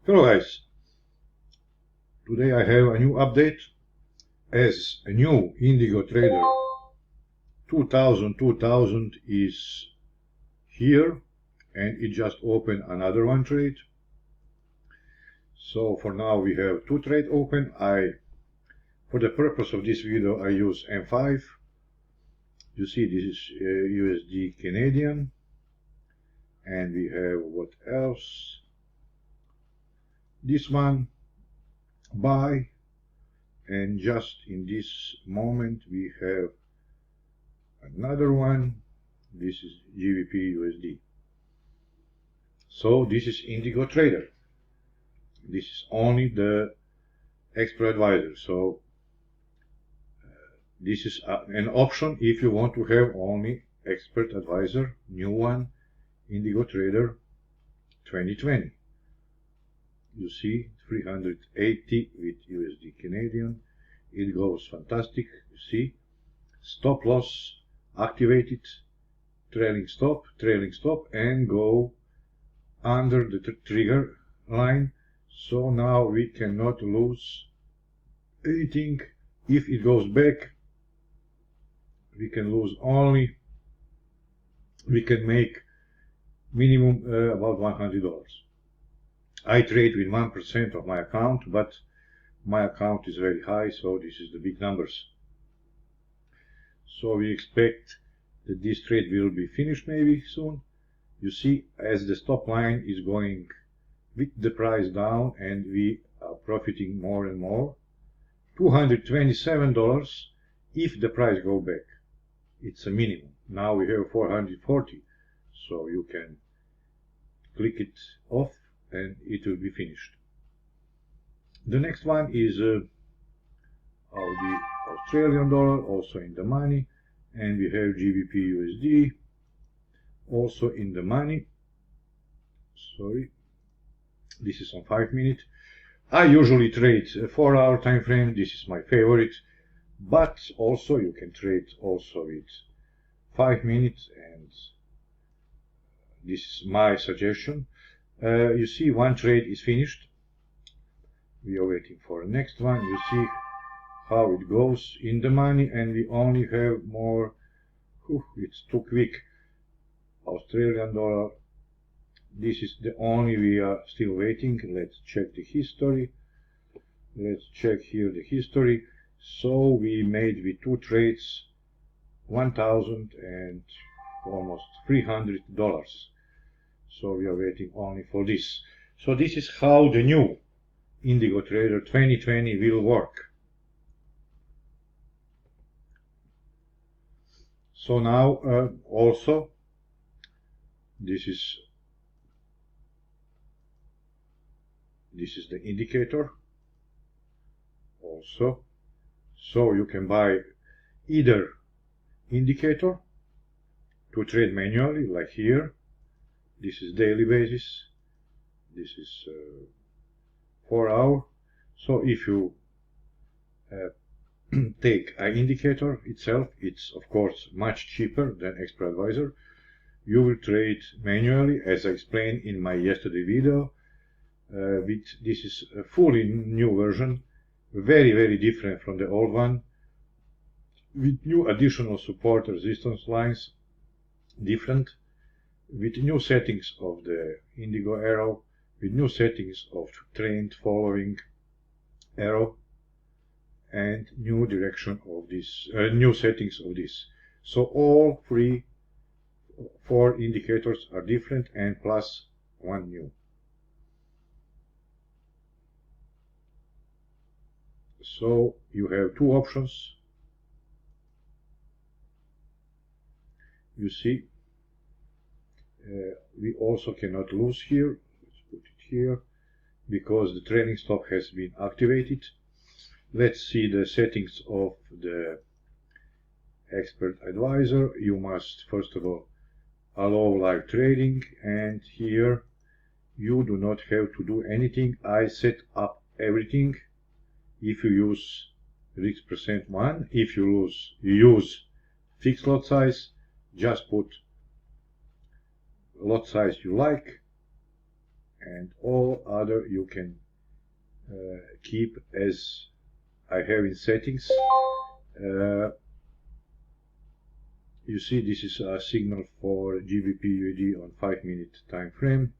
Hello guys, today I have a new update as a new Indigo Trader 2000 is here and it just opened another one trade. So for now we have two trades open. For the purpose of this video I use M5. You see this is USD Canadian, and we have what else? This one buy, and just in this moment we have another one. This is GBP USD. So this is Indigo Trader. This is only the expert advisor. So this is an option if you want to have only expert advisor, new one, Indigo Trader 2020. You see 380 with USD Canadian. It goes fantastic. You see stop loss activated, trailing stop, and go under the trigger line. So now we cannot lose anything. If it goes back, we can lose only, we can make minimum about $100. I trade with 1% of my account, but my account is very high, so this is the big numbers. So we expect that this trade will be finished maybe soon. You see, as the stop line is going with the price down and we are profiting more and more. $227 if the price go back. It's a minimum. Now we have 440, so you can click it off and it will be finished. The next one is the Australian dollar, also in the money, and we have GBP USD also in the money. Sorry, this is on 5 minutes. I usually trade a 4-hour time frame. This is my favorite, but also you can trade also with 5 minutes, and this is my suggestion. You see, one trade is finished. We are waiting for the next one. You see how it goes in the money, and we only have more. It's too quick. Australian dollar. This is the only we are still waiting. Let's check the history. Let's check here the history. So we made with two trades $1,000 and almost $300. So we are waiting only for this. So this is how the new Indigo Trader 2020 will work. So now also this is the indicator also. So you can buy either indicator to trade manually, like here. This is daily basis. This is 4 hour. So if you take an indicator itself, it's of course much cheaper than expert advisor. You will trade manually, as I explained in my yesterday video. This is a fully new version, very different from the old one, with new additional support resistance lines, different, with new settings of the Indigo arrow, with new settings of trend following arrow, and new direction of this, new settings of this. So all 4 indicators are different, and plus one new. So you have two options. You see, we also cannot lose here. Let's put it here, because the trailing stop has been activated. Let's see the settings of the expert advisor. You must first of all allow live trading, and here you do not have to do anything. I set up everything. If you use risk percent 1, if you use fixed lot size, just put lot size you like, and all other you can keep as I have in settings. You see, this is a signal for GBP USD on 5-minute time frame.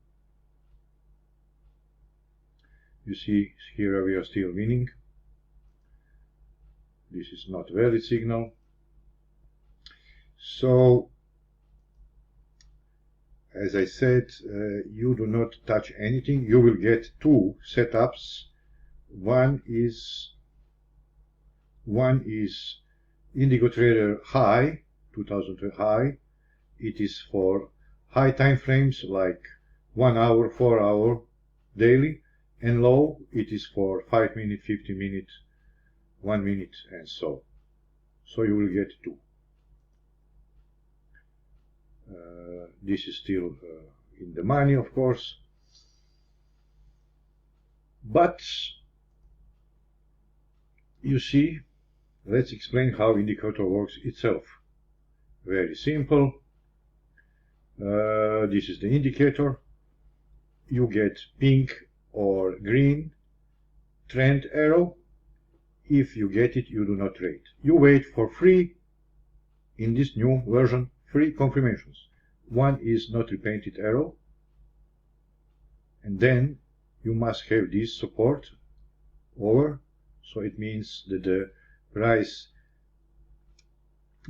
You see here we are still winning. This is not valid signal. So as I said, you do not touch anything. You will get two setups. One is Indigo Trader High, 2000 high. It is for high time frames like 1 hour, 4 hour daily, and low it is for 5 minute, 50 minute, 1 minute, and so you will get two. This is still in the money, of course, but you see, let's explain how indicator works itself. Very simple. This is the indicator. You get pink or green trend arrow. If you get it, you do not trade. You wait for free, in this new version, free confirmations. One is not repainted arrow, and then you must have this support over, so it means that the price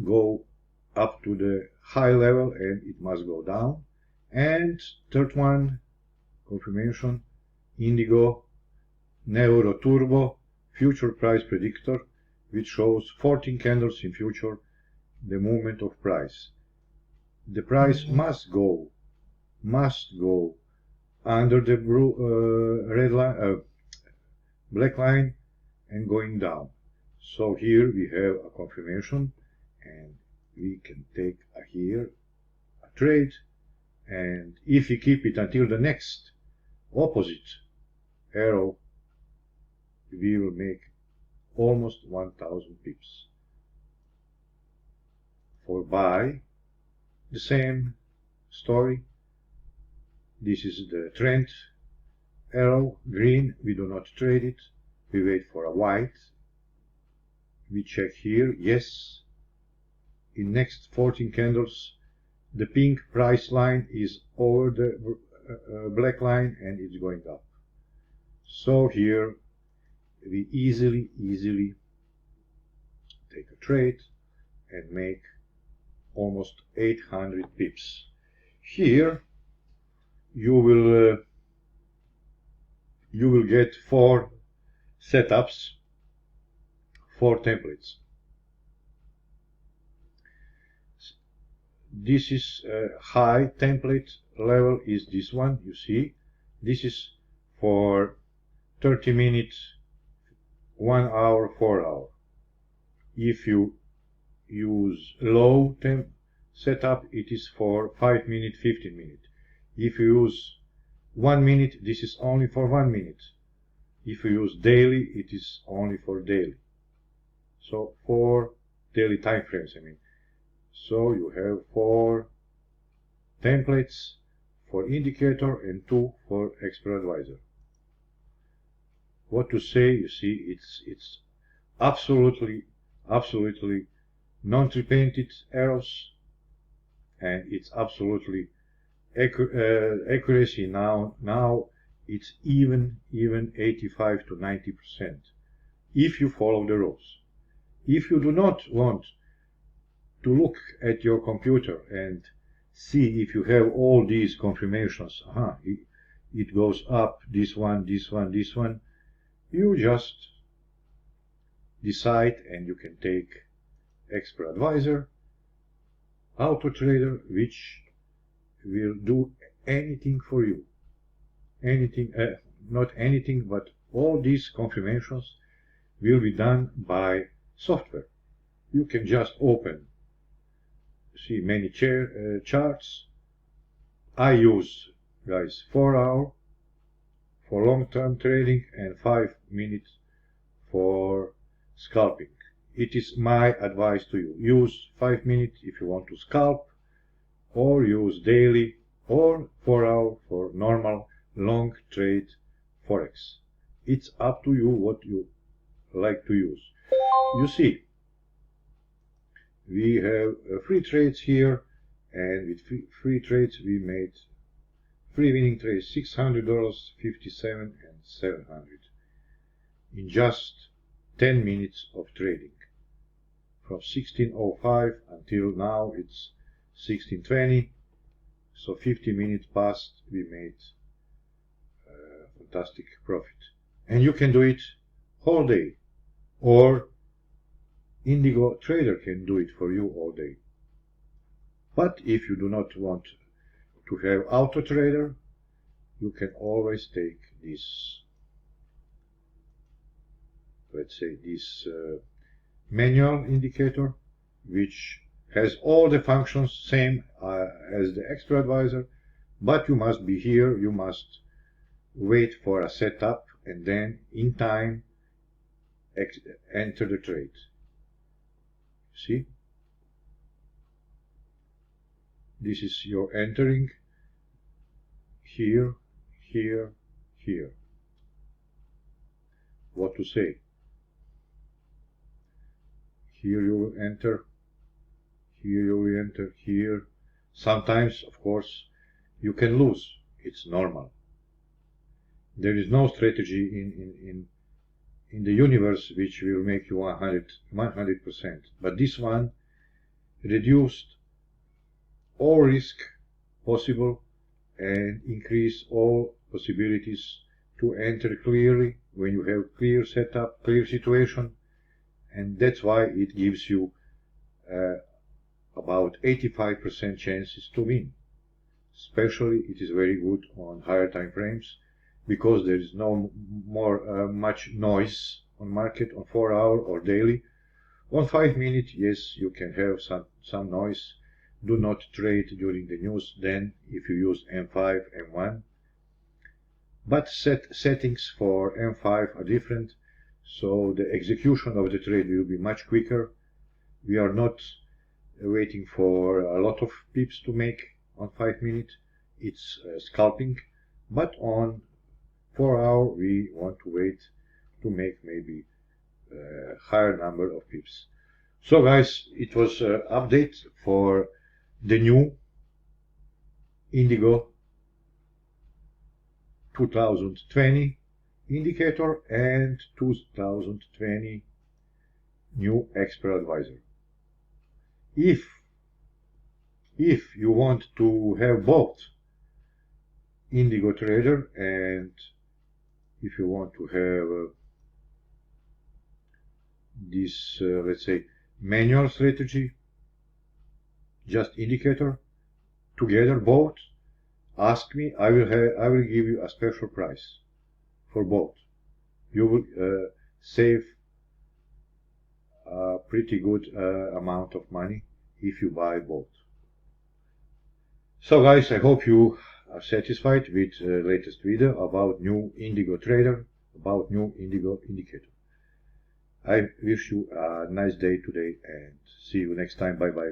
go up to the high level and it must go down. And third one, confirmation, Indigo Neuro Turbo future price predictor, which shows 14 candles in future the movement of price. The price must go under the red line, black line, and going down. So here we have a confirmation, and we can take here a trade, and if we keep it until the next opposite arrow, we will make almost 1000 pips. For buy, the same story. This is the trend arrow, green, we do not trade it, we wait for a white, we check here, yes, in next 14 candles the pink price line is over the black line and it's going up. So here we easily take a trade and make almost 800 pips. Here you will get 4 setups, 4 templates. This is high template level is this one, you see. This is for 30 minutes, 1 hour, 4 hour. If you use low temp setup, it is for 5 minutes, 15 minutes. If you use 1 minute, this is only for 1 minute. If you use daily, it is only for daily. So 4 daily time frames, I mean. So you have 4 templates for indicator and 2 for expert advisor. What to say, you see, it's absolutely non-repainted arrows, and it's absolutely accuracy now it's even 85 to 90% if you follow the rules. If you do not want to look at your computer and see if you have all these confirmations, it goes up, this one, you just decide, and you can take expert advisor, auto trader, which will do anything for you. Anything, not anything, but all these confirmations will be done by software. You can just open, see many charts. I use, guys, 4 hour for long-term trading and 5 minutes for scalping. It is my advice to you. Use 5 minutes if you want to scalp, or use daily, or 4 hour for normal long trade Forex. It's up to you what you like to use. You see, we have free trades here, and with free trades we made free winning trades $600, $57, and $700 in just 10 minutes of trading. From 16:05 until now it's 16:20, so 50 minutes passed, we made fantastic profit. And you can do it whole day, or Indigo trader can do it for you all day. But if you do not want to have auto trader, you can always take this, let's say this manual indicator, which has all the functions same as the expert advisor, but you must be here, you must wait for a setup, and then in time enter the trade. See, this is your entering here, here, here. What to say? Here you will enter, here you will enter, here. Sometimes, of course, you can lose. It's normal. There is no strategy in the universe which will make you 100%. But this one reduced all risk possible and increase all possibilities to enter clearly when you have clear setup, clear situation, and that's why it gives you about 85% chances to win. Especially it is very good on higher time frames, because there is no more much noise on market on 4 hour or daily. On 5 minutes, yes, you can have some noise. Do not trade during the news then if you use M5, M1. But settings for M5 are different, so the execution of the trade will be much quicker. We are not waiting for a lot of pips to make on 5 minutes. It's scalping, but on 4 hour we want to wait to make maybe a higher number of pips. So guys, it was an update for the new Indigo 2020 indicator and 2020 new expert advisor. If you want to have both Indigo trader and if you want to have this let's say manual strategy, just indicator together, both, ask me. I will give you a special price for both. You will save a pretty good amount of money if you buy both. So guys, I hope you are satisfied with the latest video about new Indigo trader, about new Indigo indicator. I wish you a nice day today and see you next time. Bye bye.